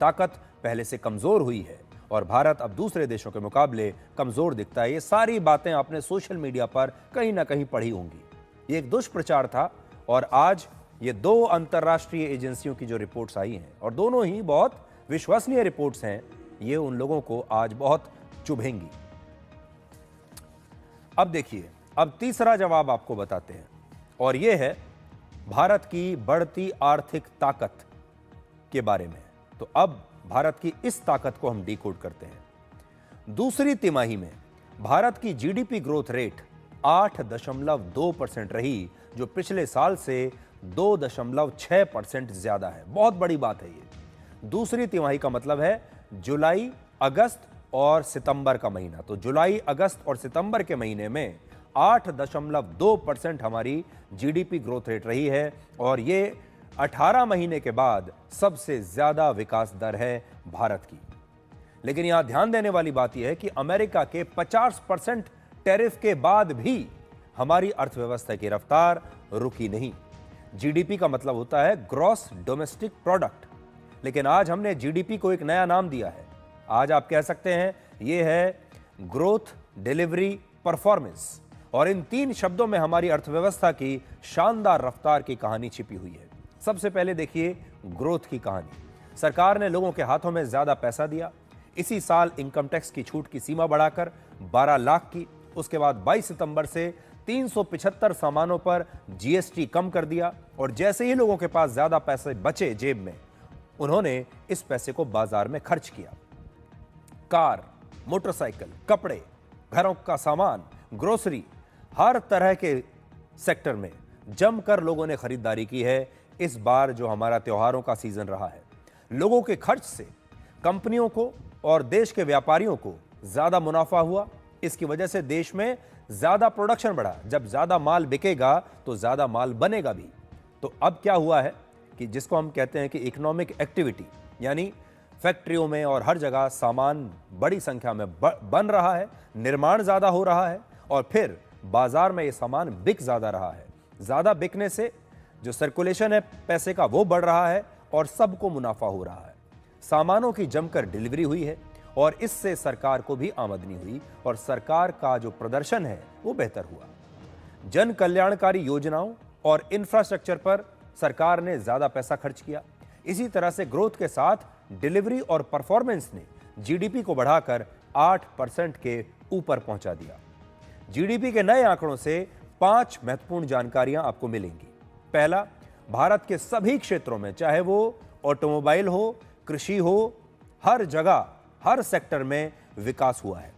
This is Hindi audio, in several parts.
ताकत पहले से कमजोर हुई है और भारत अब दूसरे देशों के मुकाबले कमजोर दिखता है। ये सारी बातें आपने सोशल मीडिया पर कहीं ना कहीं पढ़ी होंगी। ये एक दुष्प्रचार था और आज ये दो अंतर्राष्ट्रीय एजेंसियों की जो रिपोर्ट्स आई हैं और दोनों ही बहुत विश्वसनीय रिपोर्ट्स हैं, ये उन लोगों को आज बहुत चुभेंगी। अब देखिए, अब तीसरा जवाब आपको बताते हैं और यह है भारत की बढ़ती आर्थिक ताकत के बारे में। तो अब भारत की इस ताकत को हम डिकोड करते हैं। दूसरी तिमाही में भारत की जीडीपी ग्रोथ रेट 8.2% रही, जो पिछले साल से 2.6% ज्यादा है। बहुत बड़ी बात है ये। दूसरी तिमाही का मतलब है जुलाई, अगस्त और सितंबर का महीना। तो जुलाई, अगस्त और सितंबर के महीने में 8.2% हमारी जीडीपी ग्रोथ रेट रही है और ये 18 महीने के बाद सबसे ज्यादा विकास दर है भारत की। लेकिन यहां ध्यान देने वाली बात यह है कि अमेरिका के 50% टैरिफ के बाद भी हमारी अर्थव्यवस्था की रफ्तार रुकी नहीं। जीडीपी का मतलब होता है ग्रॉस डोमेस्टिक प्रोडक्ट, लेकिन आज हमने जीडीपी को एक नया नाम दिया है। आज आप कह सकते हैं यह है ग्रोथ, डिलीवरी, परफॉर्मेंस। और इन तीन शब्दों में हमारी अर्थव्यवस्था की शानदार रफ्तार की कहानी छिपी हुई है। सबसे पहले देखिए ग्रोथ की कहानी। सरकार ने लोगों के हाथों में ज्यादा पैसा दिया। इसी साल इनकम टैक्स की छूट की सीमा बढ़ाकर 12 लाख की। उसके बाद 22 सितंबर से 375 सामानों पर जीएसटी कम कर दिया और जैसे ही लोगों के पास ज्यादा पैसे बचे जेब में, उन्होंने इस पैसे को बाजार में खर्च किया। कार, मोटरसाइकिल, कपड़े, घरों का सामान, ग्रोसरी, हर तरह के सेक्टर में जमकर लोगों ने खरीदारी की है। इस बार जो हमारा त्योहारों का सीजन रहा है, लोगों के खर्च से कंपनियों को और देश के व्यापारियों को ज्यादा मुनाफा हुआ। इसकी वजह से देश में ज्यादा प्रोडक्शन बढ़ा। जब ज्यादा माल बिकेगा तो ज्यादा माल बनेगा भी। तो अब क्या हुआ है कि जिसको हम कहते हैं कि इकोनॉमिक एक्टिविटी, यानी फैक्ट्रियों में और हर जगह सामान बड़ी संख्या में बन रहा है, निर्माण ज्यादा हो रहा है और फिर बाजार में ये सामान बिक ज्यादा रहा है। ज्यादा बिकने से जो सर्कुलेशन है पैसे का वो बढ़ रहा है और सबको मुनाफा हो रहा है। सामानों की जमकर डिलीवरी हुई है और इससे सरकार को भी आमदनी हुई और सरकार का जो प्रदर्शन है वो बेहतर हुआ। जन कल्याणकारी योजनाओं और इंफ्रास्ट्रक्चर पर सरकार ने ज्यादा पैसा खर्च किया। इसी तरह से ग्रोथ के साथ डिलीवरी और परफॉर्मेंस ने जीडीपी को बढ़ाकर 8% के ऊपर पहुंचा दिया। जीडीपी के नए आंकड़ों से 5 महत्वपूर्ण जानकारियां आपको मिलेंगी। पहला, भारत के सभी क्षेत्रों में, चाहे वो ऑटोमोबाइल हो, कृषि हो, हर जगह, हर सेक्टर में विकास हुआ है।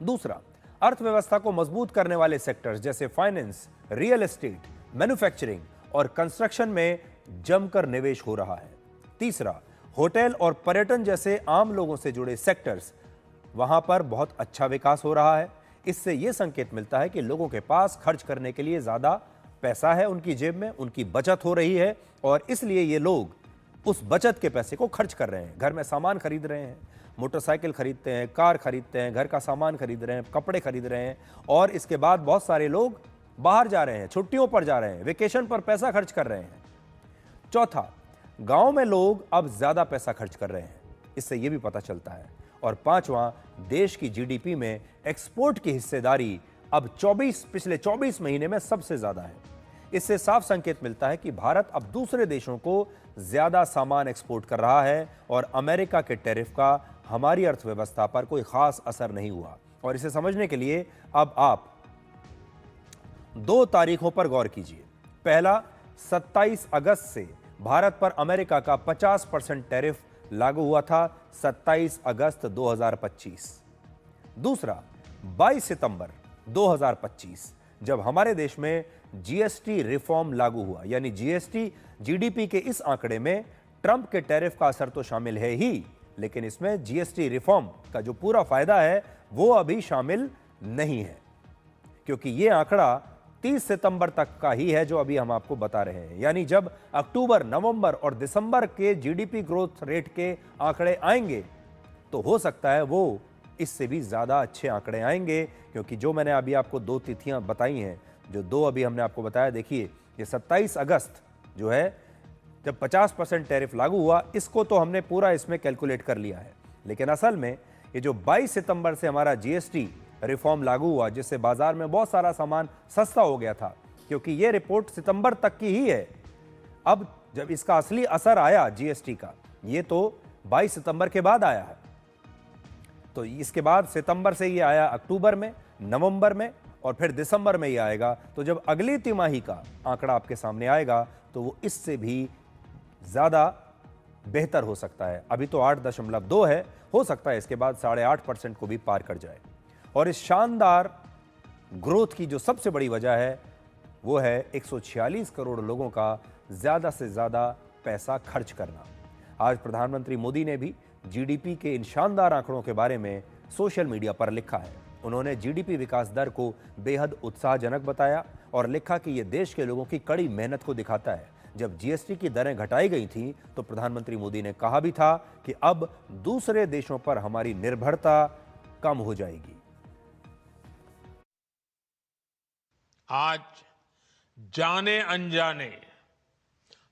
दूसरा, अर्थव्यवस्था को मजबूत करने वाले सेक्टर्स जैसे फाइनेंस, रियल एस्टेट, मैन्युफैक्चरिंग और कंस्ट्रक्शन में जमकर निवेश हो रहा है। तीसरा, होटल और पर्यटन जैसे आम लोगों से जुड़े सेक्टर्स, वहां पर बहुत अच्छा विकास हो रहा है। इससे यह संकेत मिलता है कि लोगों के पास खर्च करने के लिए ज्यादा पैसा है, उनकी जेब में, उनकी बचत हो रही है और इसलिए ये लोग उस बचत के पैसे को खर्च कर रहे हैं। घर में सामान खरीद रहे हैं, मोटरसाइकिल खरीदते हैं, कार खरीदते हैं, घर का सामान खरीद रहे हैं, कपड़े खरीद रहे हैं और इसके बाद बहुत सारे लोग बाहर जा रहे हैं, छुट्टियों पर जा रहे हैं, वेकेशन पर पैसा खर्च कर रहे हैं। चौथा, गांव में लोग अब ज्यादा पैसा खर्च कर रहे हैं, इससे यह भी पता चलता है। और पांचवां, देश की जीडीपी में एक्सपोर्ट की हिस्सेदारी अब पिछले 24 महीने में सबसे ज्यादा है। इससे साफ संकेत मिलता है कि भारत अब दूसरे देशों को ज्यादा सामान एक्सपोर्ट कर रहा है और अमेरिका के टैरिफ का हमारी अर्थव्यवस्था पर कोई खास असर नहीं हुआ। और इसे समझने के लिए अब आप 2 तारीखों पर गौर कीजिए। पहला, 27 अगस्त से भारत पर अमेरिका का 50% टैरिफ लागू हुआ था, 27 अगस्त 2025। दूसरा, 22 सितंबर 2025, जब हमारे देश में जीएसटी रिफॉर्म लागू हुआ। यानी जीएसटी जीडीपी के इस आंकड़े में ट्रंप के टैरिफ का असर तो शामिल है ही, लेकिन इसमें जीएसटी रिफॉर्म का जो पूरा फायदा है वो अभी शामिल नहीं है, क्योंकि यह आंकड़ा 30 सितंबर तक का ही है जो अभी हम आपको बता रहे हैं। यानी जब अक्टूबर, नवंबर और दिसंबर के जीडीपी ग्रोथ रेट के आंकड़े आएंगे तो हो सकता है वो इससे भी ज्यादा अच्छे आंकड़े आएंगे, क्योंकि जो मैंने अभी आपको 2 तिथियां बताई हैं, जो 2 अभी हमने आपको बताया, देखिए ये 27 अगस्त जो है जब 50% टैरिफ लागू हुआ, इसको तो हमने पूरा इसमें कैलकुलेट कर लिया है, लेकिन असल में ये जो 22 सितंबर से हमारा जीएसटी रिफॉर्म लागू हुआ, जिससे बाजार में बहुत सारा सामान सस्ता हो गया था, क्योंकि ये रिपोर्ट सितंबर तक की ही है। अब जब इसका असली असर आया जीएसटी का, ये तो 22 सितंबर के बाद आया है। तो इसके बाद सितंबर से ये आया अक्टूबर में, नवंबर में और फिर दिसंबर में ये आएगा। तो जब अगली तिमाही का आंकड़ा आपके सामने आएगा तो वो इससे भी ज़्यादा बेहतर हो सकता है। अभी तो 8.2 है, हो सकता है इसके बाद 8.5% को भी पार कर जाए। और इस शानदार ग्रोथ की जो सबसे बड़ी वजह है वो है 146 करोड़ लोगों का ज़्यादा से ज़्यादा पैसा खर्च करना। आज प्रधानमंत्री मोदी ने भी जीडीपी के इन शानदार आंकड़ों के बारे में सोशल मीडिया पर लिखा है। उन्होंने जीडीपी विकास दर को बेहद उत्साहजनक बताया और लिखा कि यह देश के लोगों की कड़ी मेहनत को दिखाता है। जब जीएसटी की दरें घटाई गई थीं तो प्रधानमंत्री मोदी ने कहा भी था कि अब दूसरे देशों पर हमारी निर्भरता कम हो जाएगी। आज जाने अनजाने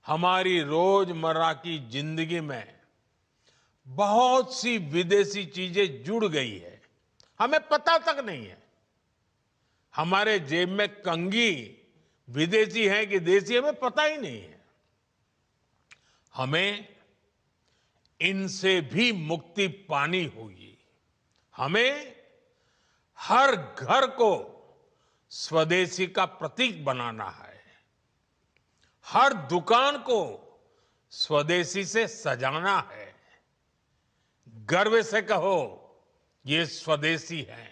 हमारी रोजमर्रा की जिंदगी में बहुत सी विदेशी चीजें जुड़ गई है, हमें पता तक नहीं है। हमारे जेब में कंघी विदेशी है कि देसी, हमें पता ही नहीं है। हमें इनसे भी मुक्ति पानी होगी। हमें हर घर को स्वदेशी का प्रतीक बनाना है। हर दुकान को स्वदेशी से सजाना है। गर्व से कहो ये स्वदेशी है।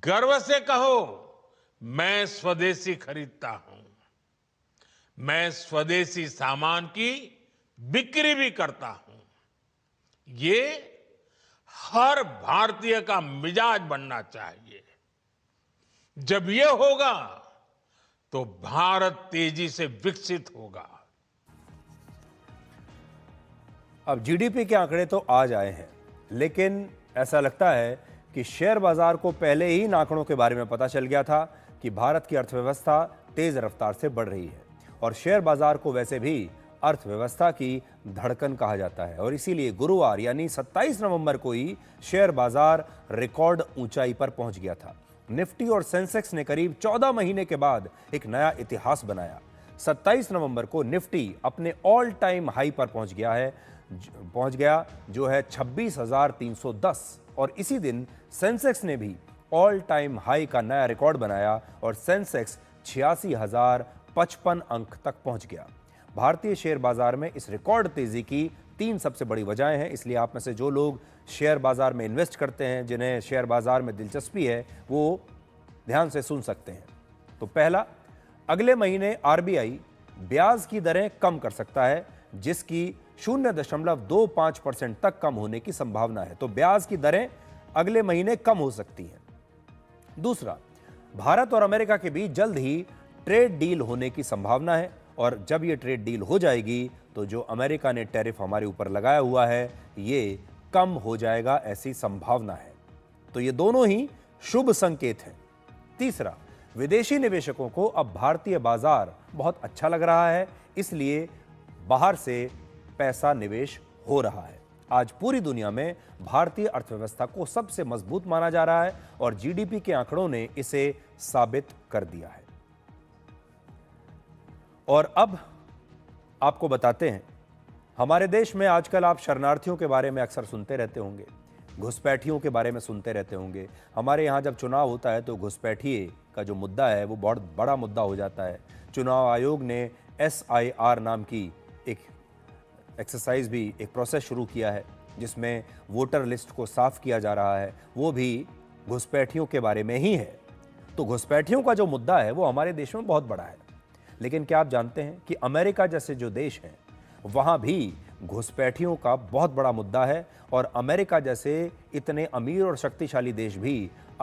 गर्व से कहो मैं स्वदेशी खरीदता हूं। मैं स्वदेशी सामान की बिक्री भी करता हूं। ये हर भारतीय का मिजाज बनना चाहिए। जब ये होगा तो भारत तेजी से विकसित होगा। अब जीडीपी के आंकड़े तो आज आए हैं, लेकिन ऐसा लगता है कि शेयर बाजार को पहले ही इन आंकड़ों के बारे में पता चल गया था कि भारत की अर्थव्यवस्था तेज रफ्तार से बढ़ रही है। और शेयर बाजार को वैसे भी अर्थव्यवस्था की धड़कन कहा जाता है और इसीलिए गुरुवार यानी 27 नवंबर को ही शेयर बाजार रिकॉर्ड ऊंचाई पर पहुंच गया था। निफ्टी और सेंसेक्स ने करीब 14 महीने के बाद एक नया इतिहास बनाया। 27 नवंबर को निफ्टी अपने ऑल टाइम हाई पर पहुंच गया जो है 26,310 और इसी दिन सेंसेक्स ने भी ऑल टाइम हाई का नया रिकॉर्ड बनाया और सेंसेक्स 86,055 अंक तक पहुंच गया। भारतीय शेयर बाजार में इस रिकॉर्ड तेजी की 3 सबसे बड़ी वजहें हैं, इसलिए आप में से जो लोग शेयर बाजार में इन्वेस्ट करते हैं, जिन्हें शेयर बाजार में दिलचस्पी है, वो ध्यान से सुन सकते हैं। तो पहला, अगले महीने आरबीआई ब्याज की दरें कम कर सकता है, जिसकी 0.25% तक कम होने की संभावना है। तो ब्याज की दरें अगले महीने कम हो सकती हैं। दूसरा, भारत और अमेरिका के बीच जल्द ही ट्रेड डील होने की संभावना है और जब यह ट्रेड डील हो जाएगी तो जो अमेरिका ने टैरिफ हमारे ऊपर लगाया हुआ है ये कम हो जाएगा, ऐसी संभावना है। तो ये दोनों ही शुभ संकेत हैं। तीसरा, विदेशी निवेशकों को अब भारतीय बाजार बहुत अच्छा लग रहा है, इसलिए बाहर से पैसा निवेश हो रहा है। आज पूरी दुनिया में भारतीय अर्थव्यवस्था को सबसे मजबूत माना जा रहा है और जीडीपी के आंकड़ों ने इसे साबित कर दिया है। और अब आपको बताते हैं, हमारे देश में आजकल आप शरणार्थियों के बारे में अक्सर सुनते रहते होंगे, घुसपैठियों के बारे में सुनते रहते होंगे। हमारे यहाँ जब चुनाव होता है तो घुसपैठिए का जो मुद्दा है वो बहुत बड़ा मुद्दा हो जाता है। चुनाव आयोग ने SIR नाम की एक एक्सरसाइज भी, एक प्रोसेस शुरू किया है जिसमें वोटर लिस्ट को साफ किया जा रहा है, वो भी घुसपैठियों के बारे में ही है। तो घुसपैठियों का जो मुद्दा है वो हमारे देश में बहुत बड़ा है, लेकिन क्या आप जानते हैं कि अमेरिका जैसे जो देश हैं वहाँ भी घुसपैठियों का बहुत बड़ा मुद्दा है और अमेरिका जैसे इतने अमीर और शक्तिशाली देश भी अब